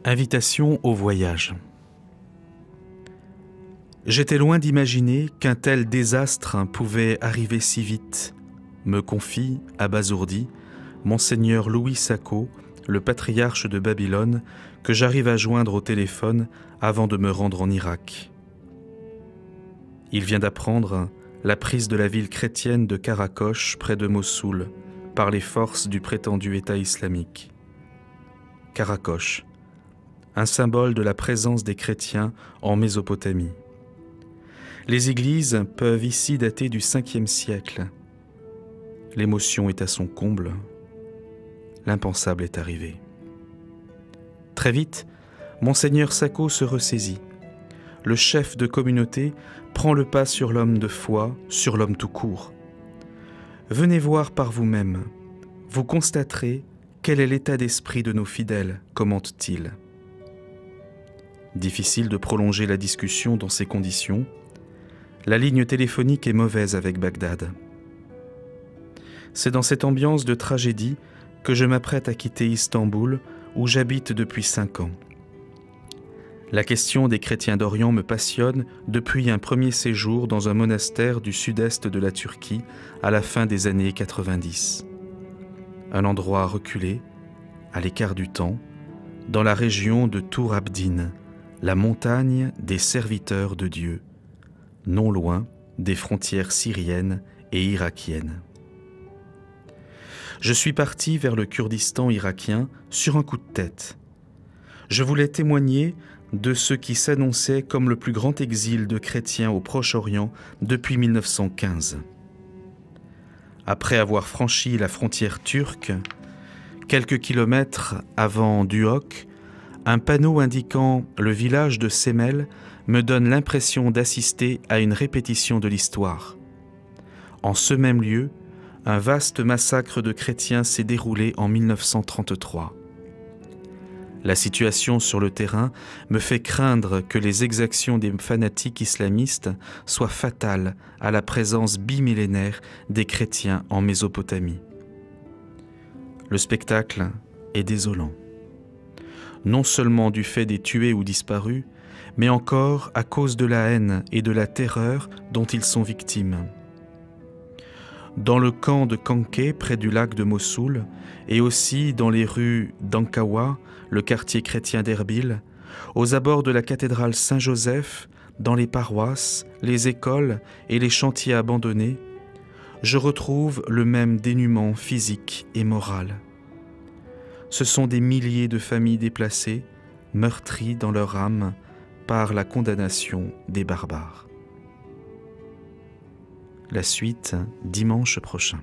Invitation au voyage. J'étais loin d'imaginer qu'un tel désastre pouvait arriver si vite, me confie, abasourdi, Monseigneur Louis Sacco, le patriarche de Babylone, que j'arrive à joindre au téléphone avant de me rendre en Irak. Il vient d'apprendre la prise de la ville chrétienne de Karakosh, près de Mossoul, par les forces du prétendu État islamique. Karakosh, un symbole de la présence des chrétiens en Mésopotamie. Les églises peuvent ici dater du 5e siècle. L'émotion est à son comble. L'impensable est arrivé. Très vite, Monseigneur Sacco se ressaisit. Le chef de communauté prend le pas sur l'homme de foi, sur l'homme tout court. Venez voir par vous-même. Vous constaterez quel est l'état d'esprit de nos fidèles, commente-t-il. Difficile de prolonger la discussion dans ces conditions. La ligne téléphonique est mauvaise avec Bagdad. C'est dans cette ambiance de tragédie que je m'apprête à quitter Istanbul, où j'habite depuis 5 ans. La question des chrétiens d'Orient me passionne depuis un premier séjour dans un monastère du sud-est de la Turquie à la fin des années 90. Un endroit reculé, à l'écart du temps, dans la région de Tour Abdin, la montagne des serviteurs de Dieu, non loin des frontières syriennes et irakiennes. Je suis parti vers le Kurdistan irakien sur un coup de tête. Je voulais témoigner de ce qui s'annonçait comme le plus grand exil de chrétiens au Proche-Orient depuis 1915. Après avoir franchi la frontière turque, quelques kilomètres avant Duhok, un panneau indiquant le village de Semel me donne l'impression d'assister à une répétition de l'histoire. En ce même lieu, un vaste massacre de chrétiens s'est déroulé en 1933. La situation sur le terrain me fait craindre que les exactions des fanatiques islamistes soient fatales à la présence bimillénaire des chrétiens en Mésopotamie. Le spectacle est désolant. Non seulement du fait des tués ou disparus, mais encore à cause de la haine et de la terreur dont ils sont victimes. Dans le camp de Kanké, près du lac de Mossoul, et aussi dans les rues d'Ankawa, le quartier chrétien d'Erbil, aux abords de la cathédrale Saint-Joseph, dans les paroisses, les écoles et les chantiers abandonnés, je retrouve le même dénuement physique et moral. Ce sont des milliers de familles déplacées, meurtries dans leur âme par la condamnation des barbares. La suite dimanche prochain.